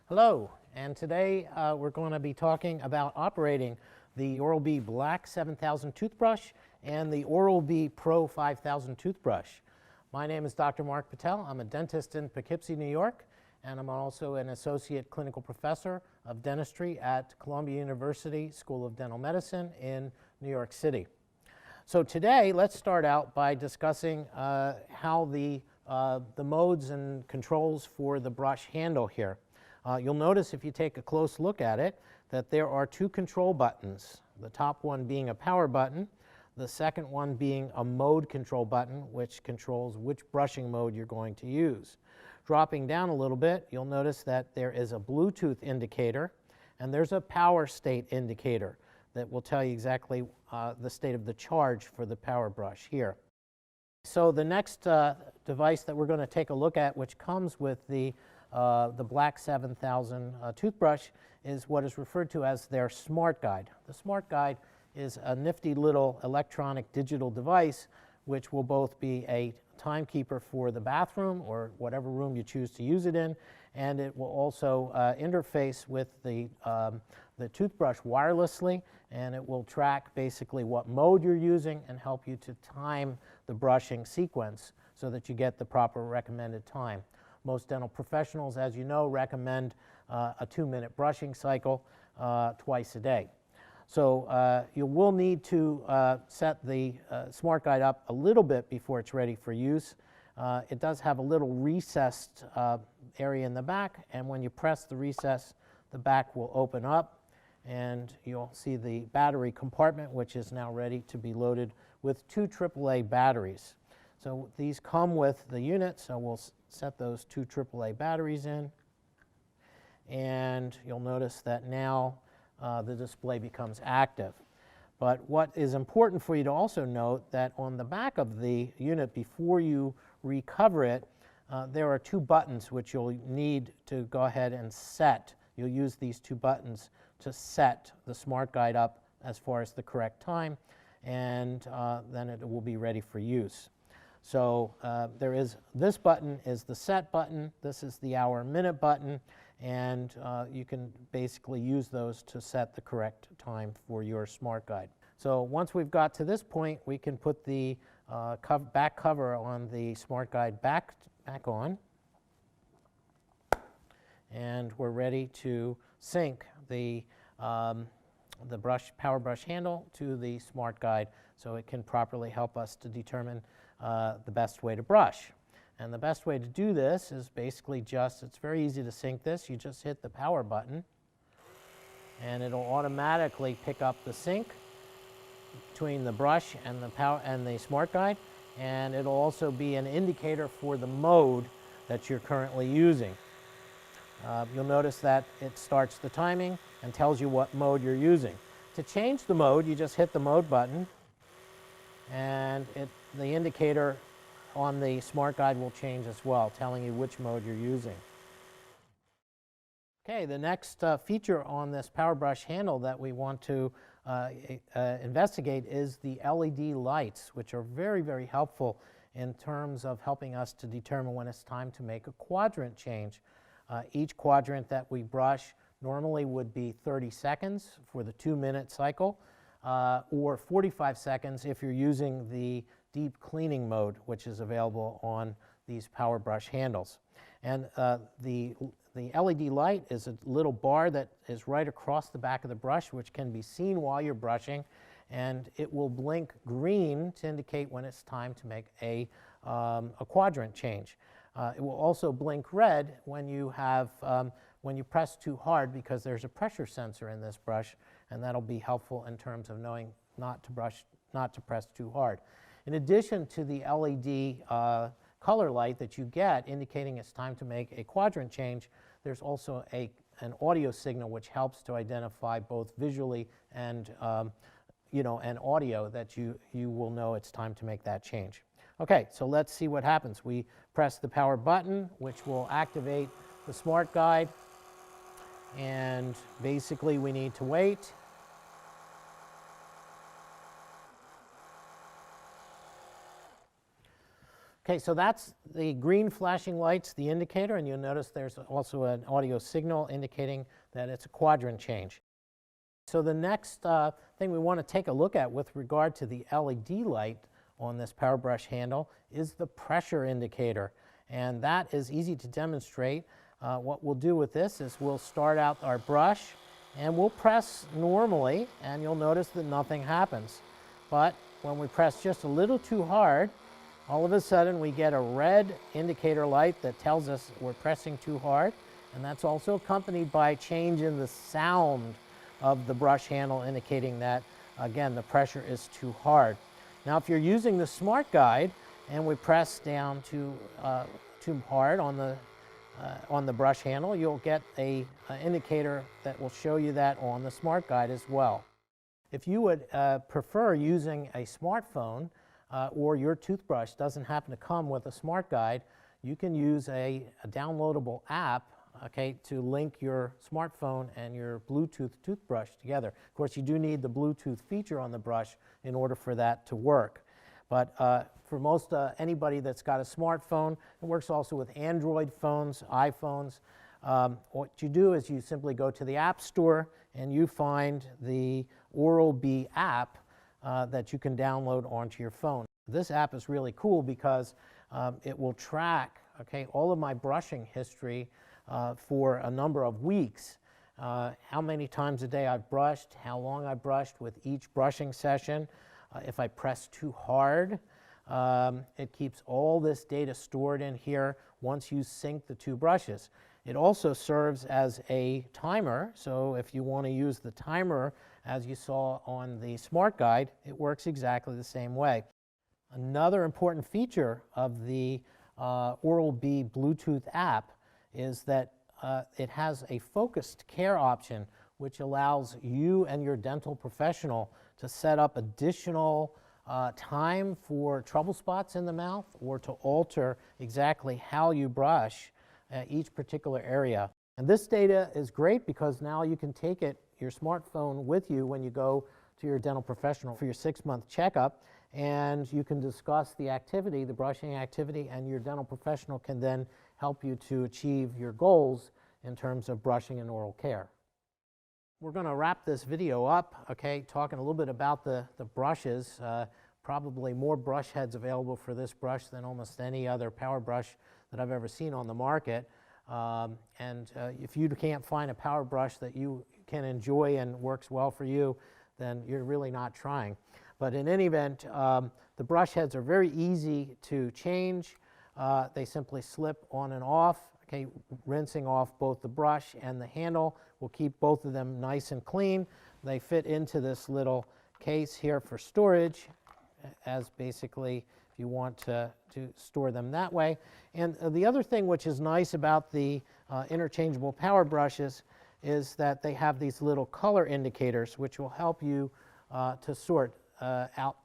Hello, and today we're going to be talking about operating the Oral-B Black 7000 toothbrush and the Oral-B Pro 5000 toothbrush. My name is Dr. Mark Patel. I'm a dentist in Poughkeepsie, New York, and I'm also an associate clinical professor of dentistry at Columbia University School of Dental Medicine in New York City. So today, let's start out by discussing how the modes and controls for the brush handle here. You'll notice if you take a close look at it that there are two control buttons, the top one being a power button, the second one being a mode control button, which controls which brushing mode you're going to use. Dropping down a little bit, you'll notice that there is a Bluetooth indicator and there's a power state indicator that will tell you exactly the state of the charge for the power brush here. So the next device that we're going to take a look at, which comes with the Black 7000 toothbrush, is what is referred to as their SmartGuide. The SmartGuide is a nifty little electronic digital device which will both be a timekeeper for the bathroom or whatever room you choose to use it in, and it will also interface with the toothbrush wirelessly, and it will track basically what mode you're using and help you to time the brushing sequence so that you get the proper recommended time. Most dental professionals, as you know, recommend a 2-minute brushing cycle twice a day. So you will need to set the SmartGuide up a little bit before it's ready for use. It does have a little recessed area in the back, and when you press the recess, the back will open up, and you'll see the battery compartment, which is now ready to be loaded with 2 AAA batteries. So these come with the unit, so we'll set those 2 AAA batteries in, and you'll notice that now the display becomes active. But what is important for you to also note that on the back of the unit, before you recover it, there are 2 buttons which you'll need to go ahead and set. You'll use these 2 buttons to set the SmartGuide up as far as the correct time, and then it will be ready for use. So this button is the set button, this is the hour-minute button, and you can basically use those to set the correct time for your SmartGuide. So once we've got to this point, we can put the back cover on the SmartGuide back on, and we're ready to sync the power brush handle to the SmartGuide so it can properly help us to determine the best way to brush. And the best way to do this is basically it's very easy to sync this. You just hit the power button and it'll automatically pick up the sync between the brush and the SmartGuide, and it'll also be an indicator for the mode that you're currently using. You'll notice that it starts the timing and tells you what mode you're using. To change the mode, you just hit the mode button, and the indicator on the SmartGuide will change as well, telling you which mode you're using. Okay, the next feature on this power brush handle that we want to investigate is the LED lights, which are very, very helpful in terms of helping us to determine when it's time to make a quadrant change. Each quadrant that we brush normally would be 30 seconds for the 2-minute cycle, or 45 seconds if you're using the deep cleaning mode, which is available on these power brush handles. And the LED light is a little bar that is right across the back of the brush, which can be seen while you're brushing, and it will blink green to indicate when it's time to make a quadrant change. It will also blink red when you press too hard, because there's a pressure sensor in this brush, and that'll be helpful in terms of knowing not to press too hard. In addition to the LED color light that you get indicating it's time to make a quadrant change, there's also an audio signal which helps to identify both visually and and audio that you will know it's time to make that change. Okay, so let's see what happens. We press the power button, which will activate the SmartGuide, and basically we need to wait. Okay, so that's the green flashing lights, the indicator, and you'll notice there's also an audio signal indicating that it's a quadrant change. So the next thing we want to take a look at with regard to the LED light on this power brush handle is the pressure indicator, and that is easy to demonstrate. What we'll do with this is we'll start out our brush and we'll press normally, and you'll notice that nothing happens. But when we press just a little too hard, all of a sudden we get a red indicator light that tells us we're pressing too hard, and that's also accompanied by a change in the sound of the brush handle indicating that, again, the pressure is too hard. Now if you're using the SmartGuide and we press down too hard on the brush handle, you'll get an indicator that will show you that on the SmartGuide as well. If you would prefer using a smartphone, or your toothbrush doesn't happen to come with a SmartGuide, you can use a downloadable app, okay, to link your smartphone and your Bluetooth toothbrush together. Of course, you do need the Bluetooth feature on the brush in order for that to work. But for most anybody that's got a smartphone, it works also with Android phones, iPhones. What you do is you simply go to the App Store and you find the Oral-B app that you can download onto your phone. This app is really cool because it will track, okay, all of my brushing history for a number of weeks. How many times a day I've brushed, how long I brushed with each brushing session. If I press too hard, it keeps all this data stored in here once you sync the two brushes. It also serves as a timer, so if you want to use the timer as you saw on the SmartGuide, it works exactly the same way. Another important feature of the Oral-B Bluetooth app is that it has a focused care option, which allows you and your dental professional to set up additional time for trouble spots in the mouth or to alter exactly how you brush each particular area. And this data is great because now you can take your smartphone with you when you go to your dental professional for your 6-month checkup, and you can discuss the activity, the brushing activity, and your dental professional can then help you to achieve your goals in terms of brushing and oral care. We're going to wrap this video up, okay, talking a little bit about the brushes. Probably more brush heads available for this brush than almost any other power brush that I've ever seen on the market. If you can't find a power brush that you can enjoy and works well for you, then you're really not trying. But in any event, the brush heads are very easy to change. They simply slip on and off. Okay, rinsing off both the brush and the handle will keep both of them nice and clean. They fit into this little case here for storage, as basically if you want to store them that way. And the other thing which is nice about the interchangeable power brushes is that they have these little color indicators which will help you to sort out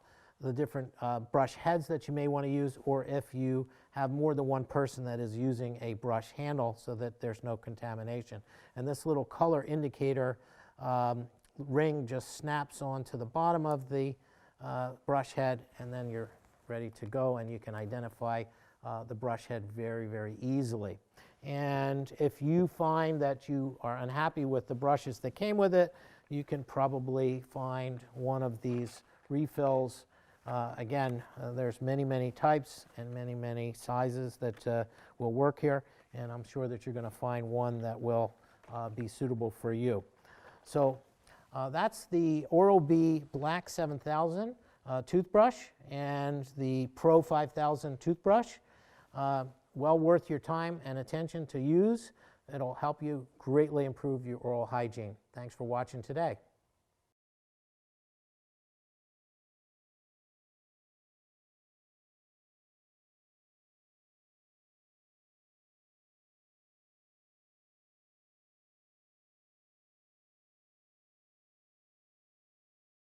the different brush heads that you may want to use, or if you have more than one person that is using a brush handle so that there's no contamination. And this little color indicator ring just snaps onto the bottom of the brush head, and then you're ready to go, and you can identify the brush head very, very easily. And if you find that you are unhappy with the brushes that came with it, you can probably find one of these refills. Again, there's many, many types and many, many sizes that will work here, and I'm sure that you're going to find one that will be suitable for you. So that's the Oral-B Black 7000 toothbrush and the Pro 5000 toothbrush. Well worth your time and attention to use. It'll help you greatly improve your oral hygiene. Thanks for watching today.